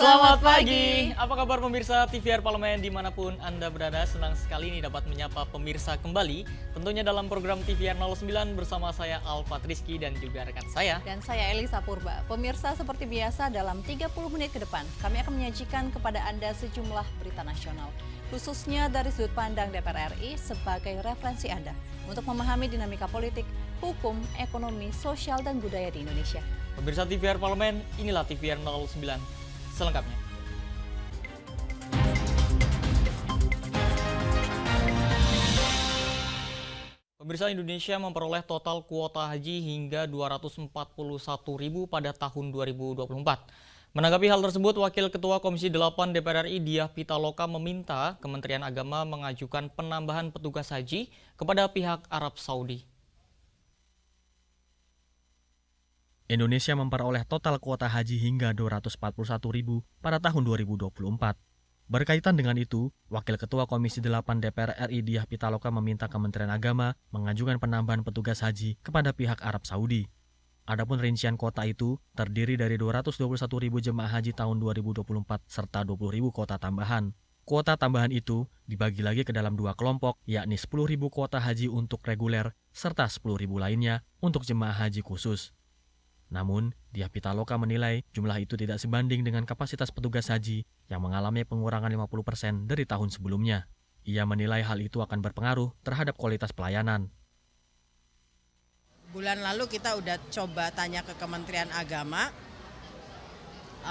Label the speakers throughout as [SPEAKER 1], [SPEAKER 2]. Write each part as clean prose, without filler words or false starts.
[SPEAKER 1] Selamat pagi. Apa kabar pemirsa TVR Parlemen dimanapun Anda berada? Senang sekali ini dapat menyapa pemirsa kembali. Tentunya dalam program TVR 09 bersama saya Alfa Rizky dan juga rekan saya.
[SPEAKER 2] Dan saya Elisa Purba. Pemirsa, seperti biasa dalam 30 menit ke depan kami akan menyajikan kepada Anda sejumlah berita nasional. Khususnya dari sudut pandang DPR RI sebagai referensi Anda untuk memahami dinamika politik, hukum, ekonomi, sosial, dan budaya di Indonesia.
[SPEAKER 1] Pemirsa TVR Parlemen, inilah TVR 09 selengkapnya. Pemirsa, Indonesia memperoleh total kuota haji hingga 241.000 pada tahun 2024. Menanggapi hal tersebut, Wakil Ketua Komisi 8 DPR RI Diah Pitaloka meminta Kementerian Agama mengajukan penambahan petugas haji kepada pihak Arab Saudi.
[SPEAKER 3] Indonesia memperoleh total kuota haji hingga 241.000 pada tahun 2024. Berkaitan dengan itu, Wakil Ketua Komisi 8 DPR RI Diah Pitaloka meminta Kementerian Agama mengajukan penambahan petugas haji kepada pihak Arab Saudi. Adapun rincian kuota itu terdiri dari 221.000 jemaah haji tahun 2024 serta 20.000 kuota tambahan. Kuota tambahan itu dibagi lagi ke dalam dua kelompok, yakni 10.000 kuota haji untuk reguler serta 10.000 lainnya untuk jemaah haji khusus. Namun, Diah Pitaloka menilai jumlah itu tidak sebanding dengan kapasitas petugas haji yang mengalami pengurangan 50% dari tahun sebelumnya. Ia menilai hal itu akan berpengaruh terhadap kualitas pelayanan.
[SPEAKER 4] Bulan lalu kita udah coba tanya ke Kementerian Agama,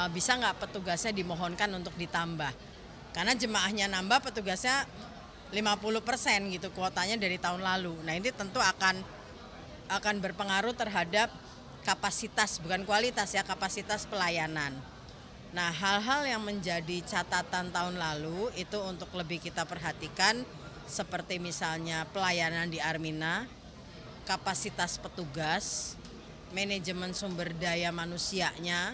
[SPEAKER 4] bisa nggak petugasnya dimohonkan untuk ditambah. Karena jemaahnya nambah, petugasnya 50% gitu kuotanya dari tahun lalu. Nah ini tentu akan berpengaruh terhadap kapasitas, bukan kualitas ya, kapasitas pelayanan. Nah, hal-hal yang menjadi catatan tahun lalu itu untuk lebih kita perhatikan seperti misalnya pelayanan di Armina, kapasitas petugas, manajemen sumber daya manusianya,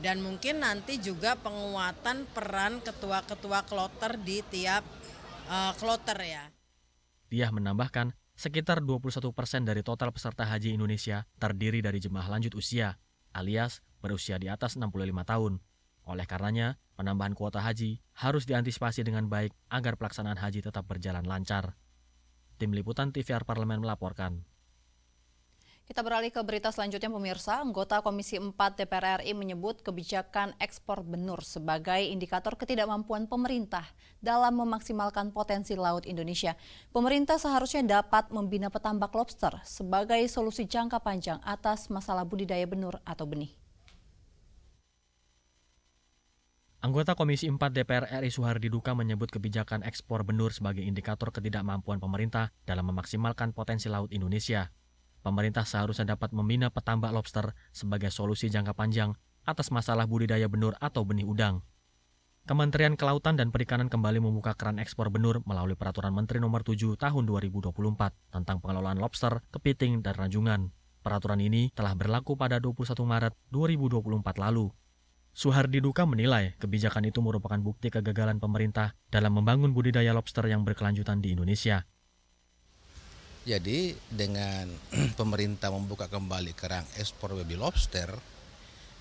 [SPEAKER 4] dan mungkin nanti juga penguatan peran ketua-ketua kloter di tiap kloter ya.
[SPEAKER 3] Dia menambahkan, sekitar 21% dari total peserta haji Indonesia terdiri dari jemaah lanjut usia, alias berusia di atas 65 tahun. Oleh karenanya, penambahan kuota haji harus diantisipasi dengan baik agar pelaksanaan haji tetap berjalan lancar. Tim Liputan TVR Parlemen melaporkan.
[SPEAKER 2] Kita beralih ke berita selanjutnya, pemirsa. Anggota Komisi 4 DPR RI menyebut kebijakan ekspor benur sebagai indikator ketidakmampuan pemerintah dalam memaksimalkan potensi laut Indonesia. Pemerintah seharusnya dapat membina petambak lobster sebagai solusi jangka panjang atas masalah budidaya benur atau benih.
[SPEAKER 3] Anggota Komisi 4 DPR RI Suhardi Duka menyebut kebijakan ekspor benur sebagai indikator ketidakmampuan pemerintah dalam memaksimalkan potensi laut Indonesia. Pemerintah seharusnya dapat membina petambak lobster sebagai solusi jangka panjang atas masalah budidaya benur atau benih udang. Kementerian Kelautan dan Perikanan kembali membuka keran ekspor benur melalui Peraturan Menteri Nomor 7 Tahun 2024 tentang pengelolaan lobster, kepiting, dan ranjungan. Peraturan ini telah berlaku pada 21 Maret 2024 lalu. Suhardi Duka menilai kebijakan itu merupakan bukti kegagalan pemerintah dalam membangun budidaya lobster yang berkelanjutan di Indonesia.
[SPEAKER 5] Jadi dengan pemerintah membuka kembali keran ekspor baby lobster,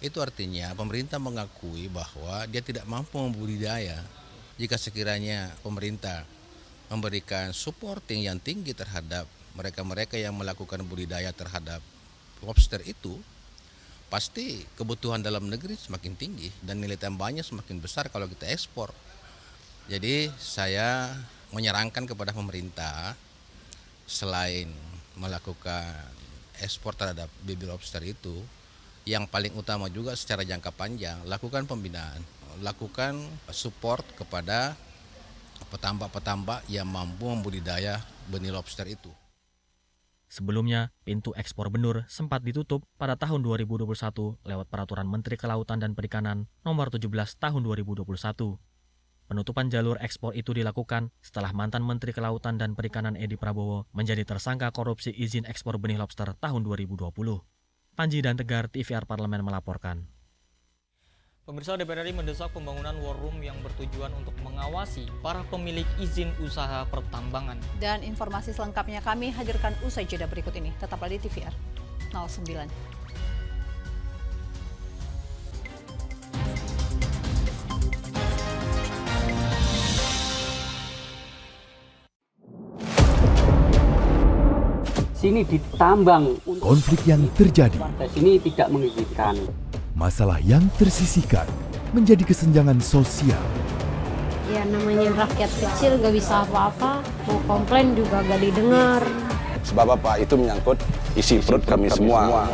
[SPEAKER 5] itu artinya pemerintah mengakui bahwa dia tidak mampu membudidaya. Jika sekiranya pemerintah memberikan supporting yang tinggi terhadap mereka-mereka yang melakukan budidaya terhadap lobster itu, pasti kebutuhan dalam negeri semakin tinggi dan nilai tambahnya semakin besar kalau kita ekspor. Jadi saya menyarankan kepada pemerintah, selain melakukan ekspor terhadap baby lobster itu, yang paling utama juga secara jangka panjang, lakukan pembinaan, lakukan support kepada petambak-petambak yang mampu membudidaya benih lobster itu.
[SPEAKER 3] Sebelumnya, pintu ekspor benur sempat ditutup pada tahun 2021 lewat Peraturan Menteri Kelautan dan Perikanan Nomor 17 Tahun 2021. Penutupan jalur ekspor itu dilakukan setelah mantan Menteri Kelautan dan Perikanan Edi Prabowo menjadi tersangka korupsi izin ekspor benih lobster tahun 2020. Panji dan Tegar, TVR Parlemen melaporkan.
[SPEAKER 1] Pemirsa, DPR RI mendesak pembangunan war room yang bertujuan untuk mengawasi para pemilik izin usaha pertambangan.
[SPEAKER 2] Dan informasi selengkapnya kami hadirkan usai jeda berikut ini. Tetaplah di TVR 09.
[SPEAKER 6] sini ditambang.
[SPEAKER 7] Konflik yang terjadi,
[SPEAKER 6] Warga sini tidak mengizinkan.
[SPEAKER 7] masalah yang tersisihkan menjadi kesenjangan sosial.
[SPEAKER 8] Ya namanya rakyat kecil gak bisa apa-apa, mau komplain juga gak didengar.
[SPEAKER 9] Sebab apa? Itu menyangkut isi perut kami semua.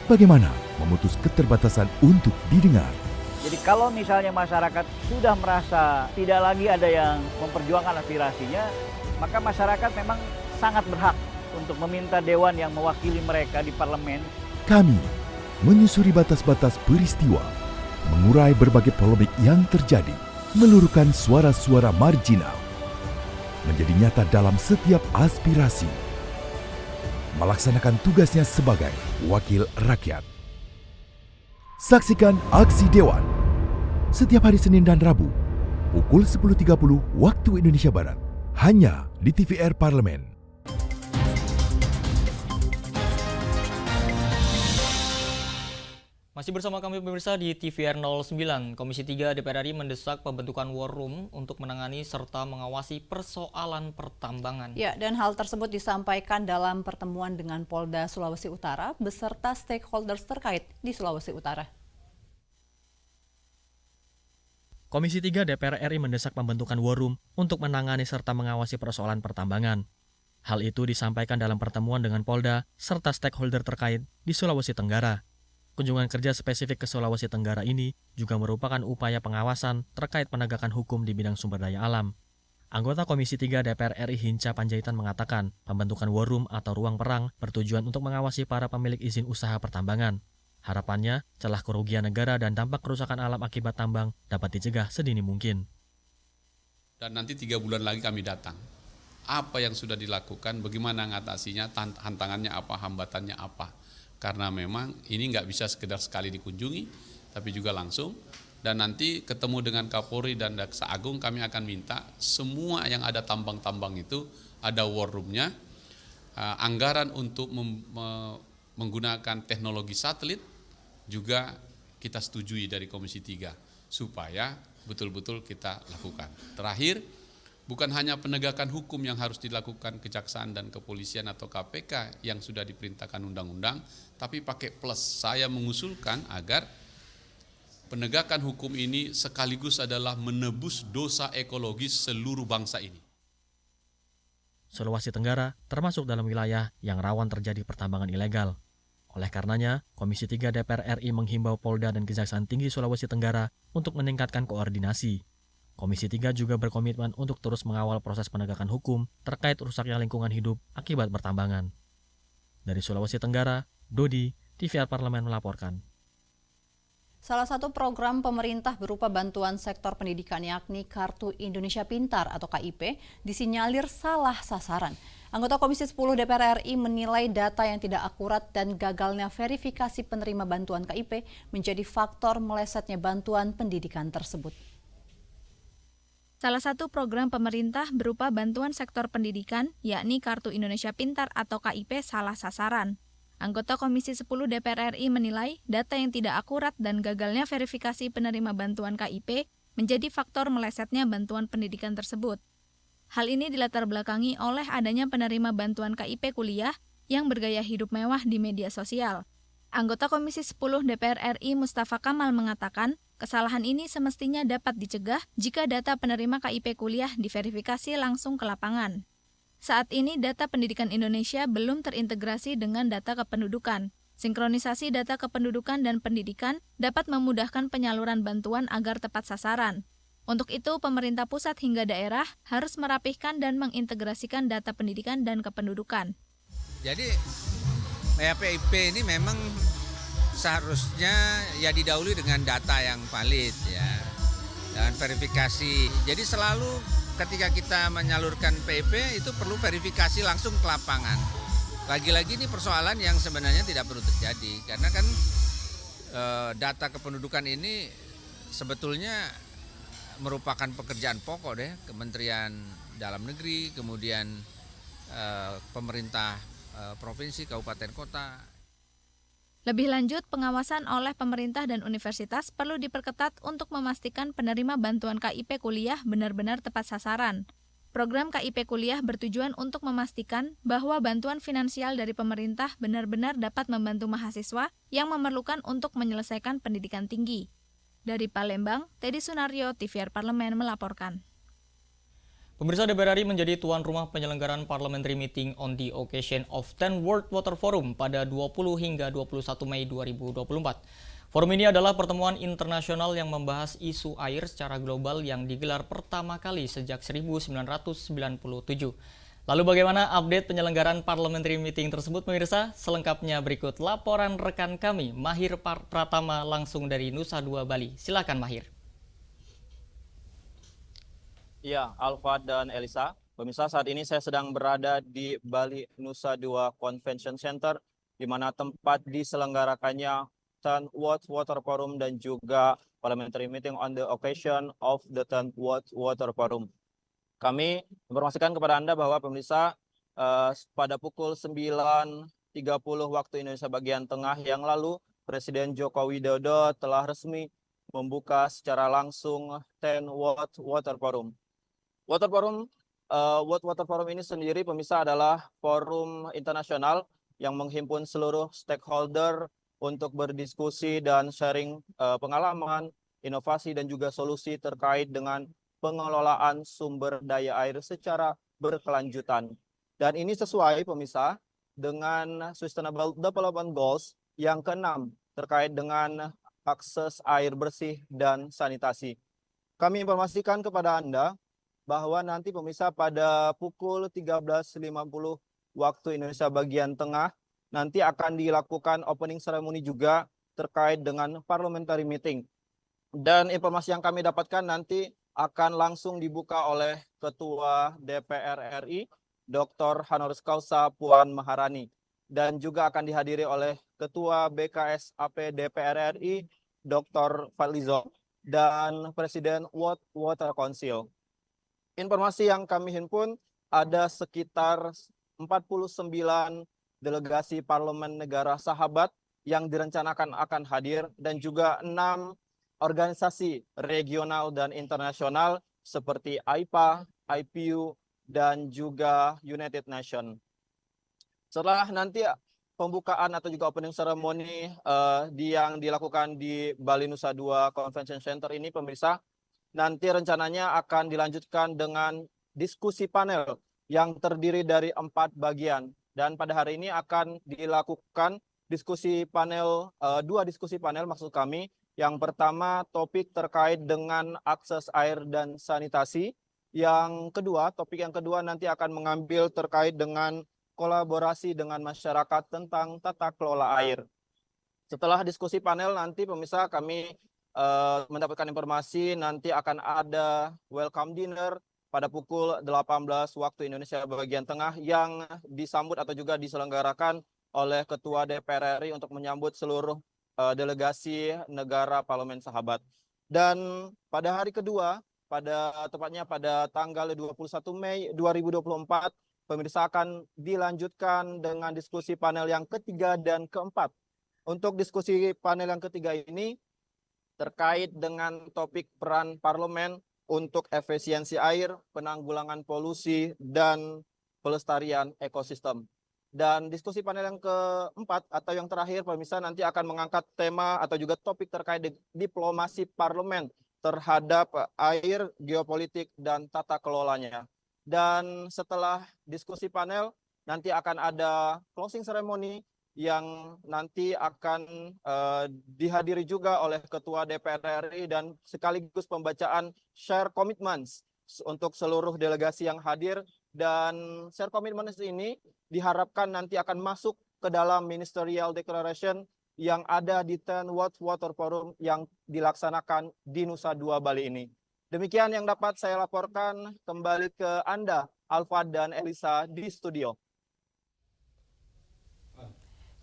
[SPEAKER 7] Bagaimana memutus keterbatasan untuk didengar?
[SPEAKER 10] Jadi kalau misalnya masyarakat sudah merasa tidak lagi ada yang memperjuangkan aspirasinya, maka masyarakat memang sangat berhak untuk meminta dewan yang mewakili mereka di parlemen.
[SPEAKER 7] Kami menyusuri batas-batas peristiwa, mengurai berbagai polemik yang terjadi, meluruhkan suara-suara marginal, menjadi nyata dalam setiap aspirasi, melaksanakan tugasnya sebagai wakil rakyat. Saksikan Aksi Dewan setiap hari Senin dan Rabu pukul 10.30 waktu Indonesia Barat hanya di TVR Parlemen.
[SPEAKER 1] Masih bersama kami pemirsa di TVR 09, Komisi 3 DPR RI mendesak pembentukan War Room untuk menangani serta mengawasi persoalan pertambangan.
[SPEAKER 2] Ya, dan hal tersebut disampaikan dalam pertemuan dengan Polda Sulawesi Utara beserta stakeholders terkait di Sulawesi Utara.
[SPEAKER 3] Komisi 3 DPR RI mendesak pembentukan War Room untuk menangani serta mengawasi persoalan pertambangan. Hal itu disampaikan dalam pertemuan dengan Polda serta stakeholder terkait di Sulawesi Tenggara. Kunjungan kerja spesifik ke Sulawesi Tenggara ini juga merupakan upaya pengawasan terkait penegakan hukum di bidang sumber daya alam. Anggota Komisi 3 DPR RI Hinca Panjaitan mengatakan pembentukan War Room atau ruang perang bertujuan untuk mengawasi para pemilik izin usaha pertambangan. Harapannya, celah kerugian negara dan dampak kerusakan alam akibat tambang dapat dicegah sedini mungkin.
[SPEAKER 11] Dan nanti 3 bulan lagi kami datang. Apa yang sudah dilakukan, bagaimana mengatasinya, tantangannya apa, hambatannya apa. Karena memang ini nggak bisa sekedar sekali dikunjungi, tapi juga langsung. Dan nanti ketemu dengan Kapolri dan Jaksa Agung, kami akan minta semua yang ada tambang-tambang itu ada war room-nya, anggaran untuk menggunakan teknologi satelit juga kita setujui dari Komisi 3 supaya betul-betul kita lakukan. Terakhir, bukan hanya penegakan hukum yang harus dilakukan kejaksaan dan kepolisian atau KPK yang sudah diperintahkan undang-undang, tapi pakai plus. Saya mengusulkan agar penegakan hukum ini sekaligus adalah menebus dosa ekologis seluruh bangsa ini.
[SPEAKER 3] Sulawesi Tenggara termasuk dalam wilayah yang rawan terjadi pertambangan ilegal. Oleh karenanya, Komisi 3 DPR RI menghimbau Polda dan Kejaksaan Tinggi Sulawesi Tenggara untuk meningkatkan koordinasi. Komisi 3 juga berkomitmen untuk terus mengawal proses penegakan hukum terkait rusaknya lingkungan hidup akibat pertambangan. Dari Sulawesi Tenggara, Dodi, TVR Parlemen melaporkan.
[SPEAKER 2] Salah satu program pemerintah berupa bantuan sektor pendidikan yakni Kartu Indonesia Pintar atau KIP disinyalir salah sasaran. Anggota Komisi 10 DPR RI menilai data yang tidak akurat dan gagalnya verifikasi penerima bantuan KIP menjadi faktor melesetnya bantuan pendidikan tersebut.
[SPEAKER 12] Salah satu program pemerintah berupa bantuan sektor pendidikan, yakni Kartu Indonesia Pintar atau KIP salah sasaran. Anggota Komisi 10 DPR RI menilai data yang tidak akurat dan gagalnya verifikasi penerima bantuan KIP menjadi faktor melesetnya bantuan pendidikan tersebut. Hal ini dilatar belakangi oleh adanya penerima bantuan KIP kuliah yang bergaya hidup mewah di media sosial. Anggota Komisi 10 DPR RI Mustafa Kamal mengatakan, kesalahan ini semestinya dapat dicegah jika data penerima KIP kuliah diverifikasi langsung ke lapangan. Saat ini data pendidikan Indonesia belum terintegrasi dengan data kependudukan. Sinkronisasi data kependudukan dan pendidikan dapat memudahkan penyaluran bantuan agar tepat sasaran. Untuk itu, pemerintah pusat hingga daerah harus merapihkan dan mengintegrasikan data pendidikan dan kependudukan.
[SPEAKER 13] Jadi, PIP ini memang seharusnya ya didahului dengan data yang valid ya, dan verifikasi. Jadi selalu ketika kita menyalurkan PIP itu perlu verifikasi langsung ke lapangan. Lagi-lagi ini persoalan yang sebenarnya tidak perlu terjadi karena kan data kependudukan ini sebetulnya merupakan pekerjaan pokok deh Kementerian Dalam Negeri, kemudian pemerintah provinsi, kabupaten, kota.
[SPEAKER 12] Lebih lanjut, pengawasan oleh pemerintah dan universitas perlu diperketat untuk memastikan penerima bantuan KIP kuliah benar-benar tepat sasaran. Program KIP Kuliah bertujuan untuk memastikan bahwa bantuan finansial dari pemerintah benar-benar dapat membantu mahasiswa yang memerlukan untuk menyelesaikan pendidikan tinggi. Dari Palembang, Teddy Sunario, TVR Parlemen melaporkan.
[SPEAKER 1] Pemirsa, DPR RI menjadi tuan rumah penyelenggaraan Parliamentary Meeting on the occasion of 10 World Water Forum pada 20 hingga 21 Mei 2024. Forum ini adalah pertemuan internasional yang membahas isu air secara global yang digelar pertama kali sejak 1997. Lalu bagaimana update penyelenggaraan Parliamentary Meeting tersebut, pemirsa? Selengkapnya berikut laporan rekan kami, Mahir Pratama langsung dari Nusa Dua Bali. Silakan Mahir.
[SPEAKER 14] Ya, Alfa dan Elisa. Pemirsa, saat ini saya sedang berada di Bali Nusa Dua Convention Center, di mana tempat diselenggarakannya 10 World Water Forum dan juga Parliamentary Meeting on the occasion of the 10 World Water Forum. Kami informasikan kepada Anda bahwa pemirsa pada pukul 9.30 waktu Indonesia bagian tengah yang lalu, Presiden Joko Widodo telah resmi membuka secara langsung 10 World Water Forum. World Water Forum ini sendiri pemirsa adalah forum internasional yang menghimpun seluruh stakeholder untuk berdiskusi dan sharing pengalaman, inovasi dan juga solusi terkait dengan pengelolaan sumber daya air secara berkelanjutan. Dan ini sesuai pemirsa dengan Sustainable Development Goals yang ke-6 terkait dengan akses air bersih dan sanitasi. Kami informasikan kepada Anda bahwa nanti pemirsa pada pukul 13.50 waktu Indonesia bagian tengah nanti akan dilakukan opening ceremony juga terkait dengan parliamentary meeting. Dan informasi yang kami dapatkan nanti akan langsung dibuka oleh Ketua DPR RI, Dr. Honoris Causa Puan Maharani. Dan juga akan dihadiri oleh Ketua BKSAP DPR RI, Dr. Fadlizon, dan Presiden World Water Council. Informasi yang kami himpun ada sekitar 49 delegasi parlemen negara sahabat yang direncanakan akan hadir dan juga 6 organisasi regional dan internasional seperti AIPA, IPU, dan juga United Nations. Setelah nanti pembukaan atau juga opening ceremony yang dilakukan di Bali Nusa Dua Convention Center ini, pemirsa, nanti rencananya akan dilanjutkan dengan diskusi panel yang terdiri dari 4 bagian. Dan pada hari ini akan dilakukan diskusi panel, 2 diskusi panel maksud kami. Yang pertama topik terkait dengan akses air dan sanitasi. Topik yang kedua nanti akan mengambil terkait dengan kolaborasi dengan masyarakat tentang tata kelola air. Setelah diskusi panel nanti pemirsa kami mendapatkan informasi nanti akan ada welcome dinner pada pukul 18 waktu Indonesia bagian tengah yang disambut atau juga diselenggarakan oleh Ketua DPR RI untuk menyambut seluruh delegasi negara parlemen sahabat. Dan pada hari kedua, tepatnya pada tanggal 21 Mei 2024, pemirsa akan dilanjutkan dengan diskusi panel yang ketiga dan keempat. Untuk diskusi panel yang ketiga ini terkait dengan topik peran parlemen untuk efisiensi air, penanggulangan polusi, dan pelestarian ekosistem. Dan diskusi panel yang keempat atau yang terakhir, pemirsa nanti akan mengangkat tema atau juga topik terkait diplomasi parlemen terhadap air, geopolitik, dan tata kelolanya. Dan setelah diskusi panel, nanti akan ada closing ceremony yang nanti akan dihadiri juga oleh Ketua DPR RI dan sekaligus pembacaan share commitments untuk seluruh delegasi yang hadir. Dan share commitments ini diharapkan nanti akan masuk ke dalam Ministerial Declaration yang ada di 10 World Water Forum yang dilaksanakan di Nusa Dua Bali ini. Demikian yang dapat saya laporkan, kembali ke Anda, Alfa dan Elisa di studio.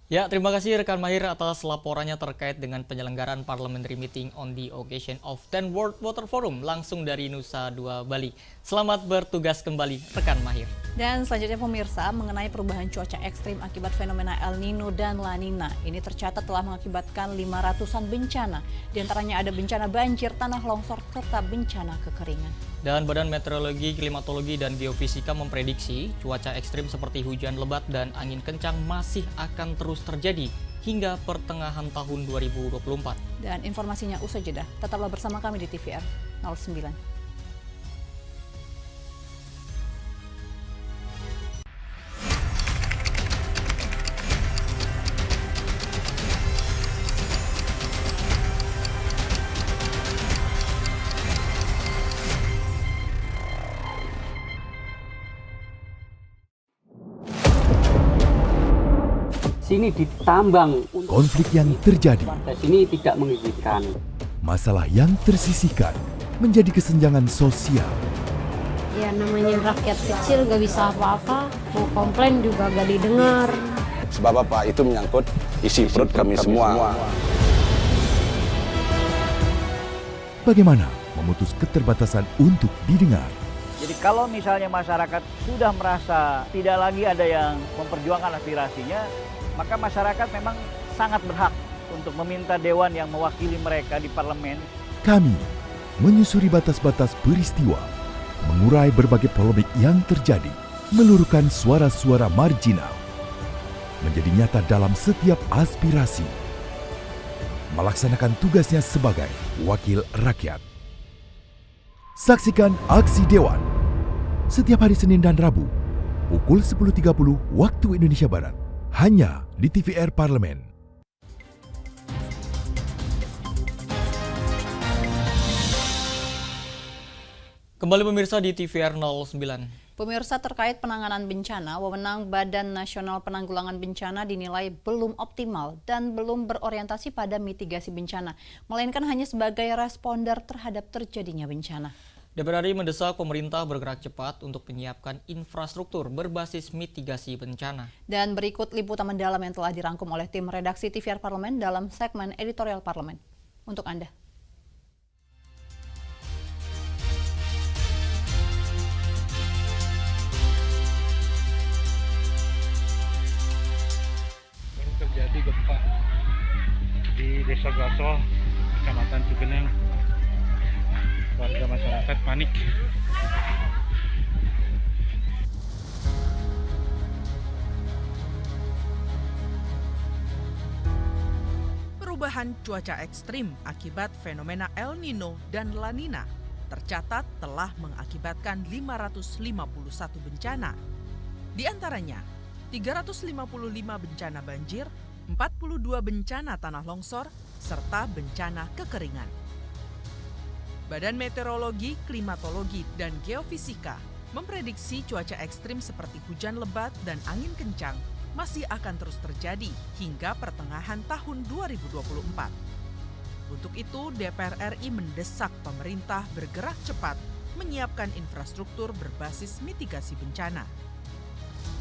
[SPEAKER 1] Ya, terima kasih rekan Mahir atas laporannya terkait dengan penyelenggaraan Parliamentary Meeting on the occasion of 10 World Water Forum langsung dari Nusa Dua Bali. Selamat bertugas kembali rekan Mahir.
[SPEAKER 2] Dan selanjutnya pemirsa, mengenai perubahan cuaca ekstrim akibat fenomena El Nino dan La Nina. Ini tercatat telah mengakibatkan 500-an bencana. Di antaranya ada bencana banjir, tanah longsor, serta bencana kekeringan.
[SPEAKER 1] Dan Badan Meteorologi, Klimatologi, dan Geofisika memprediksi cuaca ekstrim seperti hujan lebat dan angin kencang masih akan terus terjadi hingga pertengahan tahun 2024.
[SPEAKER 2] Dan informasinya usai jeda. Tetaplah bersama kami di TVR 09.
[SPEAKER 6] Sini ditambang.
[SPEAKER 7] Konflik yang terjadi,
[SPEAKER 6] Sini tidak mengizinkan.
[SPEAKER 7] masalah yang tersisihkan menjadi kesenjangan sosial.
[SPEAKER 8] Ya namanya rakyat kecil gak bisa apa-apa, mau komplain juga gak didengar.
[SPEAKER 9] Sebab apa? Itu menyangkut isi perut kami semua.
[SPEAKER 7] Bagaimana memutus keterbatasan untuk didengar?
[SPEAKER 10] Jadi kalau misalnya masyarakat sudah merasa tidak lagi ada yang memperjuangkan aspirasinya, maka masyarakat memang sangat berhak untuk meminta dewan yang mewakili mereka di parlemen.
[SPEAKER 7] Kami menyusuri batas-batas peristiwa, mengurai berbagai polemik yang terjadi, meluruhkan suara-suara marginal, menjadi nyata dalam setiap aspirasi, melaksanakan tugasnya sebagai wakil rakyat. Saksikan Aksi Dewan setiap hari Senin dan Rabu pukul 10.30 waktu Indonesia Barat hanya di TVR Parlemen.
[SPEAKER 1] Kembali pemirsa di TVR 09.
[SPEAKER 2] Pemirsa, terkait penanganan bencana, wewenang Badan Nasional Penanggulangan Bencana dinilai belum optimal dan belum berorientasi pada mitigasi bencana, melainkan hanya sebagai responder terhadap terjadinya bencana.
[SPEAKER 1] DPR RI mendesak pemerintah bergerak cepat untuk menyiapkan infrastruktur berbasis mitigasi bencana.
[SPEAKER 2] Dan berikut liputan mendalam yang telah dirangkum oleh tim redaksi TVR Parlemen dalam segmen editorial Parlemen. Untuk Anda.
[SPEAKER 15] Terjadi gempa di Desa Gaso, Kecamatan Cugenang. Warga masyarakat panik.
[SPEAKER 16] Perubahan cuaca ekstrim akibat fenomena El Nino dan La Nina tercatat telah mengakibatkan 551 bencana. Di antaranya 355 bencana banjir, 42 bencana tanah longsor, serta bencana kekeringan. Badan Meteorologi, Klimatologi, dan Geofisika memprediksi cuaca ekstrim seperti hujan lebat dan angin kencang masih akan terus terjadi hingga pertengahan tahun 2024. Untuk itu, DPR RI mendesak pemerintah bergerak cepat menyiapkan infrastruktur berbasis mitigasi bencana.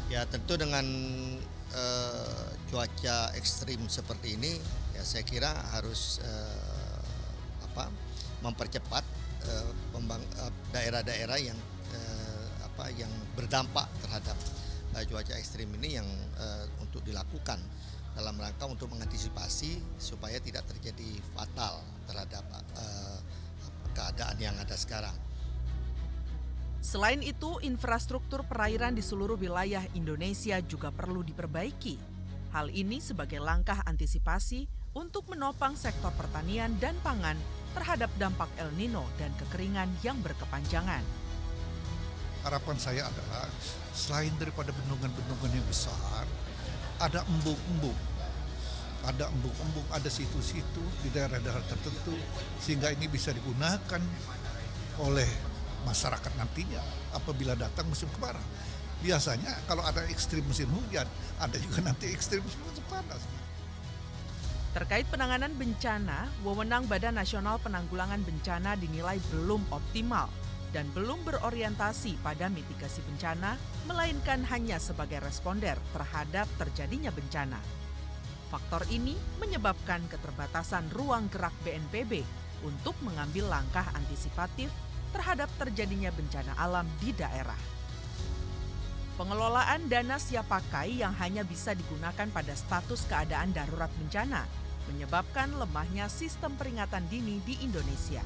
[SPEAKER 17] Ya tentu dengan cuaca ekstrim seperti ini, ya saya kira harus mempercepat daerah-daerah yang berdampak terhadap cuaca ekstrim ini yang untuk dilakukan dalam rangka untuk mengantisipasi supaya tidak terjadi fatal terhadap keadaan yang ada sekarang.
[SPEAKER 16] Selain itu, infrastruktur perairan di seluruh wilayah Indonesia juga perlu diperbaiki. Hal ini sebagai langkah antisipasi untuk menopang sektor pertanian dan pangan terhadap dampak El Nino dan kekeringan yang berkepanjangan.
[SPEAKER 18] Harapan saya adalah selain daripada bendungan-bendungan yang besar, ada embung-embung. Ada embung-embung, ada situ-situ di daerah-daerah tertentu sehingga ini bisa digunakan oleh masyarakat nantinya apabila datang musim kemarau. Biasanya kalau ada ekstrim musim hujan, ada juga nanti ekstrim musim panas.
[SPEAKER 16] Terkait penanganan bencana, wewenang Badan Nasional Penanggulangan Bencana dinilai belum optimal dan belum berorientasi pada mitigasi bencana, melainkan hanya sebagai responder terhadap terjadinya bencana. Faktor ini menyebabkan keterbatasan ruang gerak BNPB untuk mengambil langkah antisipatif terhadap terjadinya bencana alam di daerah. Pengelolaan dana siap pakai yang hanya bisa digunakan pada status keadaan darurat bencana menyebabkan lemahnya sistem peringatan dini di Indonesia.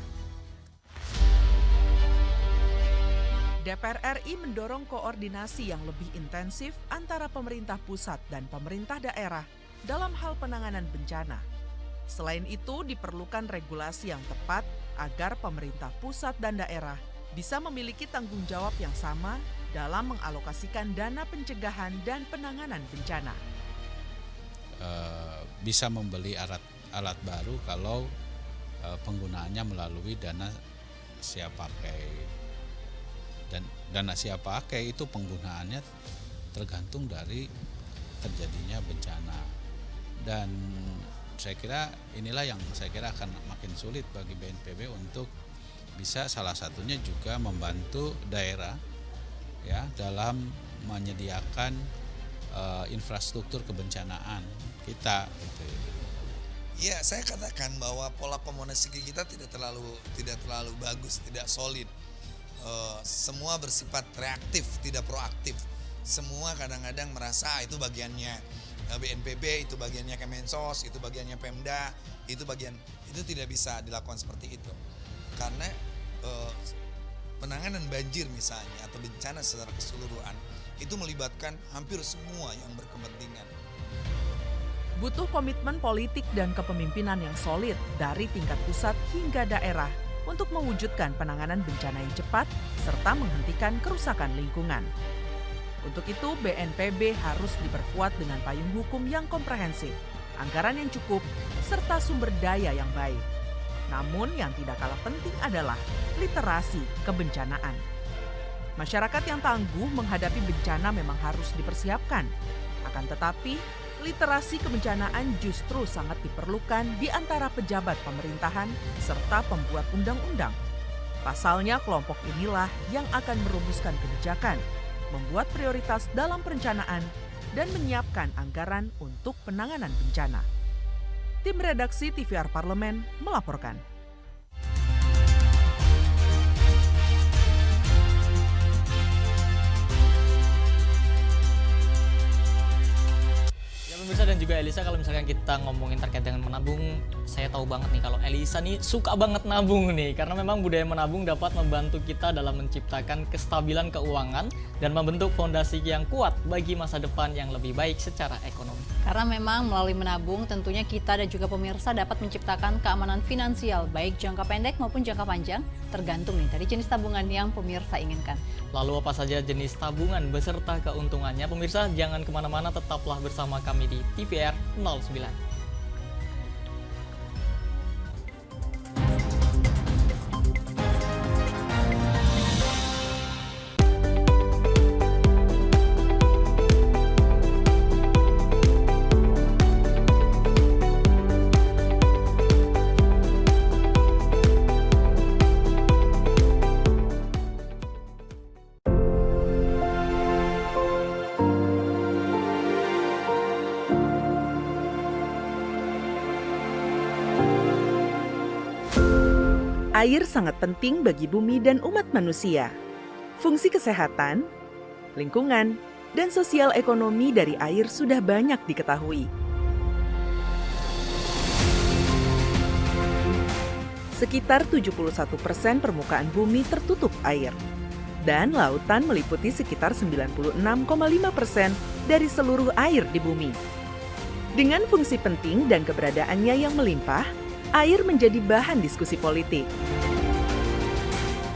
[SPEAKER 16] DPR RI mendorong koordinasi yang lebih intensif antara pemerintah pusat dan pemerintah daerah dalam hal penanganan bencana. Selain itu, diperlukan regulasi yang tepat agar pemerintah pusat dan daerah bisa memiliki tanggung jawab yang sama dalam mengalokasikan dana pencegahan dan penanganan bencana.
[SPEAKER 11] Bisa membeli alat baru kalau penggunaannya melalui dana siap pakai. Dan dana siap pakai itu penggunaannya tergantung dari terjadinya bencana. Dan saya kira inilah yang saya kira akan makin sulit bagi BNPB untuk bisa salah satunya juga membantu daerah ya dalam menyediakan infrastruktur kebencanaan kita.
[SPEAKER 19] Ya, saya katakan bahwa pola komunikasi kita tidak terlalu bagus, tidak solid. Semua bersifat reaktif, tidak proaktif. Semua kadang-kadang merasa itu bagiannya BNPB, itu bagiannya Kemensos, itu bagiannya Pemda, itu tidak bisa dilakukan seperti itu. Karena penanganan banjir misalnya atau bencana secara keseluruhan itu melibatkan hampir semua yang berkepentingan.
[SPEAKER 16] Butuh komitmen politik dan kepemimpinan yang solid dari tingkat pusat hingga daerah untuk mewujudkan penanganan bencana yang cepat serta menghentikan kerusakan lingkungan. Untuk itu, BNPB harus diperkuat dengan payung hukum yang komprehensif, anggaran yang cukup, serta sumber daya yang baik. Namun yang tidak kalah penting adalah literasi kebencanaan. Masyarakat yang tangguh menghadapi bencana memang harus dipersiapkan. Akan tetapi, literasi kebencanaan justru sangat diperlukan di antara pejabat pemerintahan serta pembuat undang-undang. Pasalnya, kelompok inilah yang akan merumuskan kebijakan, membuat prioritas dalam perencanaan, dan menyiapkan anggaran untuk penanganan bencana. Tim redaksi TVR Parlemen melaporkan.
[SPEAKER 1] Pemirsa dan juga Elisa, kalau misalkan kita ngomongin terkait dengan menabung, saya tahu banget nih kalau Elisa nih suka banget nabung nih, karena memang budaya menabung dapat membantu kita dalam menciptakan kestabilan keuangan dan membentuk fondasi yang kuat bagi masa depan yang lebih baik secara ekonomi.
[SPEAKER 2] Karena memang melalui menabung tentunya kita dan juga pemirsa dapat menciptakan keamanan finansial baik jangka pendek maupun jangka panjang, tergantung nih dari jenis tabungan yang pemirsa inginkan.
[SPEAKER 1] Lalu apa saja jenis tabungan beserta keuntungannya? Pemirsa jangan kemana-mana, tetaplah bersama kami di TVR 09.
[SPEAKER 16] Air sangat penting bagi bumi dan umat manusia. Fungsi kesehatan, lingkungan, dan sosial ekonomi dari air sudah banyak diketahui. Sekitar 71% permukaan bumi tertutup air. Dan lautan meliputi sekitar 96,5% dari seluruh air di bumi. Dengan fungsi penting dan keberadaannya yang melimpah, air menjadi bahan diskusi politik.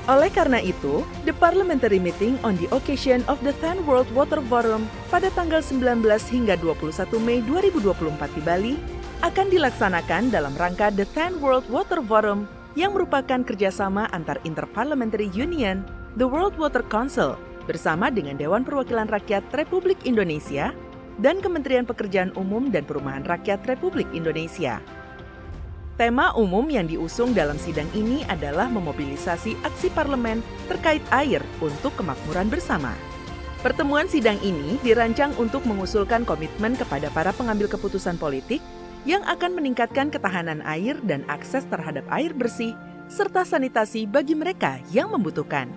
[SPEAKER 16] Oleh karena itu, the parliamentary meeting on the occasion of the 10th World Water Forum pada tanggal 19 hingga 21 Mei 2024 di Bali akan dilaksanakan dalam rangka the 10th World Water Forum yang merupakan kerjasama antar Interparliamentary Union, the World Water Council, bersama dengan Dewan Perwakilan Rakyat Republik Indonesia dan Kementerian Pekerjaan Umum dan Perumahan Rakyat Republik Indonesia. Tema umum yang diusung dalam sidang ini adalah memobilisasi aksi parlemen terkait air untuk kemakmuran bersama. Pertemuan sidang ini dirancang untuk mengusulkan komitmen kepada para pengambil keputusan politik yang akan meningkatkan ketahanan air dan akses terhadap air bersih, serta sanitasi bagi mereka yang membutuhkan.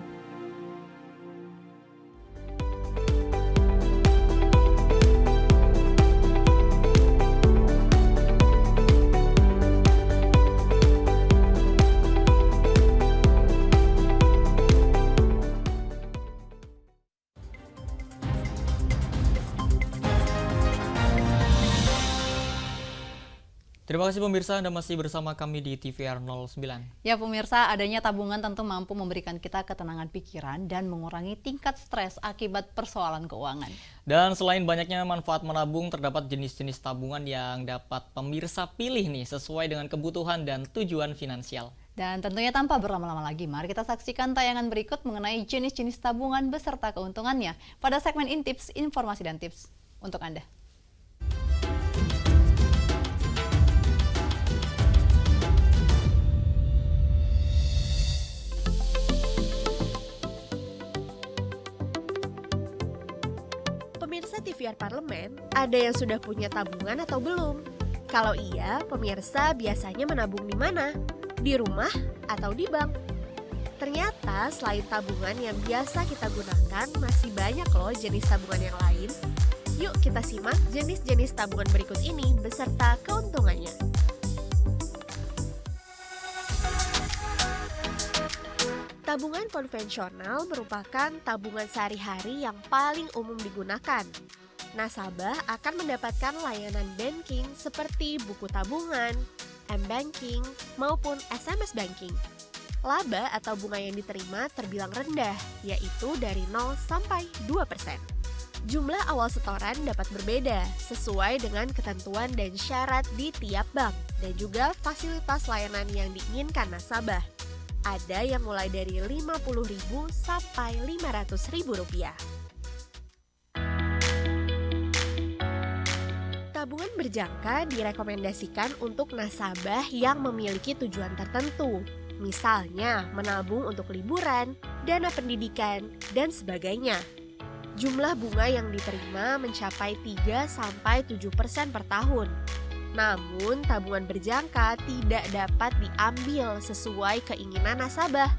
[SPEAKER 1] Terima kasih pemirsa, Anda masih bersama kami di TVR 09.
[SPEAKER 2] Ya pemirsa, adanya tabungan tentu mampu memberikan kita ketenangan pikiran dan mengurangi tingkat stres akibat persoalan keuangan.
[SPEAKER 1] Dan selain banyaknya manfaat menabung, terdapat jenis-jenis tabungan yang dapat pemirsa pilih nih sesuai dengan kebutuhan dan tujuan finansial.
[SPEAKER 2] Dan tentunya tanpa berlama-lama lagi, mari kita saksikan tayangan berikut mengenai jenis-jenis tabungan beserta keuntungannya pada segmen Intips, informasi dan tips untuk Anda.
[SPEAKER 20] Pemirsa TVR Parlemen, ada yang sudah punya tabungan atau belum? Kalau iya, pemirsa biasanya menabung di mana? Di rumah atau di bank? Ternyata selain tabungan yang biasa kita gunakan, masih banyak loh jenis tabungan yang lain. Yuk kita simak jenis-jenis tabungan berikut ini beserta keuntungannya. Tabungan konvensional merupakan tabungan sehari-hari yang paling umum digunakan. Nasabah akan mendapatkan layanan banking seperti buku tabungan, m-banking, maupun SMS banking. Laba atau bunga yang diterima terbilang rendah, yaitu dari 0 sampai 2%. Jumlah awal setoran dapat berbeda sesuai dengan ketentuan dan syarat di tiap bank dan juga fasilitas layanan yang diinginkan nasabah. Ada yang mulai dari Rp50.000 sampai Rp500.000. Tabungan berjangka direkomendasikan untuk nasabah yang memiliki tujuan tertentu, misalnya menabung untuk liburan, dana pendidikan, dan sebagainya. Jumlah bunga yang diterima mencapai 3-7% per tahun. Namun, tabungan berjangka tidak dapat diambil sesuai keinginan nasabah.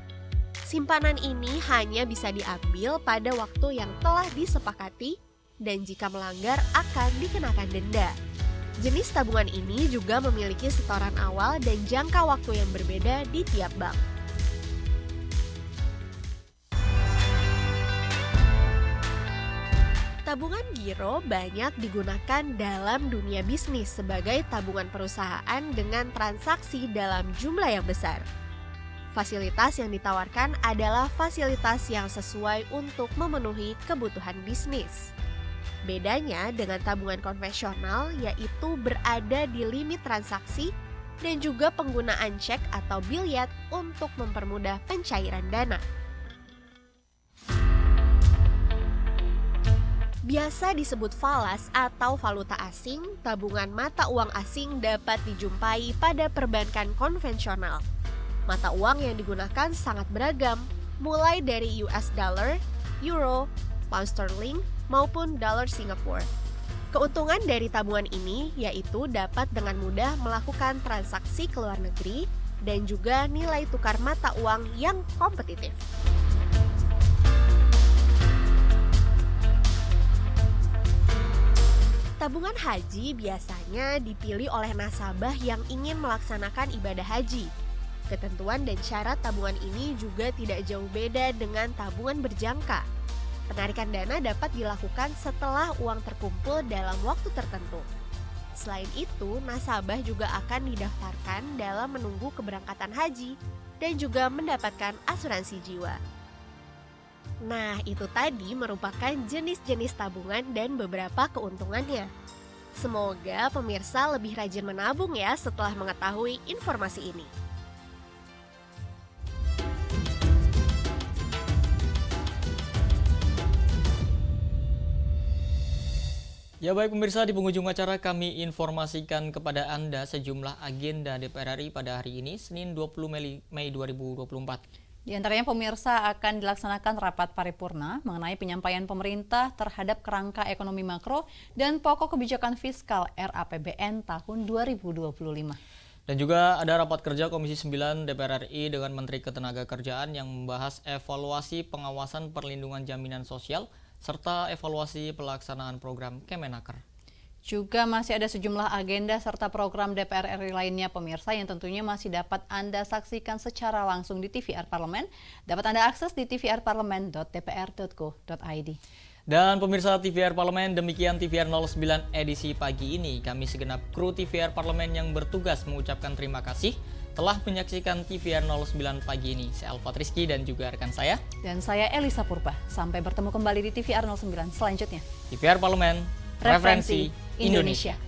[SPEAKER 20] Simpanan ini hanya bisa diambil pada waktu yang telah disepakati dan jika melanggar akan dikenakan denda. Jenis tabungan ini juga memiliki setoran awal dan jangka waktu yang berbeda di tiap bank. Tabungan giro banyak digunakan dalam dunia bisnis sebagai tabungan perusahaan dengan transaksi dalam jumlah yang besar. Fasilitas yang ditawarkan adalah fasilitas yang sesuai untuk memenuhi kebutuhan bisnis. Bedanya dengan tabungan konvensional yaitu berada di limit transaksi dan juga penggunaan cek atau biliet untuk mempermudah pencairan dana. Biasa disebut falas atau valuta asing, tabungan mata uang asing dapat dijumpai pada perbankan konvensional. Mata uang yang digunakan sangat beragam, mulai dari US dollar, euro, pound sterling, maupun dolar Singapura. Keuntungan dari tabungan ini yaitu dapat dengan mudah melakukan transaksi ke luar negeri dan juga nilai tukar mata uang yang kompetitif. Tabungan haji biasanya dipilih oleh nasabah yang ingin melaksanakan ibadah haji. Ketentuan dan syarat tabungan ini juga tidak jauh beda dengan tabungan berjangka. Penarikan dana dapat dilakukan setelah uang terkumpul dalam waktu tertentu. Selain itu, nasabah juga akan didaftarkan dalam menunggu keberangkatan haji dan juga mendapatkan asuransi jiwa. Nah, itu tadi merupakan jenis-jenis tabungan dan beberapa keuntungannya. Semoga pemirsa lebih rajin menabung ya setelah mengetahui informasi ini.
[SPEAKER 1] Ya baik pemirsa, di penghujung acara kami informasikan kepada Anda sejumlah agenda DPR RI pada hari ini, Senin 20 Mei 2024.
[SPEAKER 2] Di antaranya pemirsa akan dilaksanakan rapat paripurna mengenai penyampaian pemerintah terhadap kerangka ekonomi makro dan pokok kebijakan fiskal RAPBN tahun 2025.
[SPEAKER 1] Dan juga ada rapat kerja Komisi 9 DPR RI dengan Menteri Ketenagakerjaan yang membahas evaluasi pengawasan perlindungan jaminan sosial serta evaluasi pelaksanaan program Kemenaker.
[SPEAKER 2] Juga masih ada sejumlah agenda serta program DPR RI lainnya pemirsa yang tentunya masih dapat Anda saksikan secara langsung di TVR Parlemen. Dapat Anda akses di tvrparlemen.dpr.go.id.
[SPEAKER 1] Dan pemirsa TVR Parlemen, demikian TVR 09 edisi pagi ini. Kami segenap kru TVR Parlemen yang bertugas mengucapkan terima kasih telah menyaksikan TVR 09 pagi ini. Saya Alfat Rizky dan juga rekan saya.
[SPEAKER 2] Dan saya Elisa Purba. Sampai bertemu kembali di TVR 09 selanjutnya.
[SPEAKER 1] TVR Parlemen, referensi Indonesia.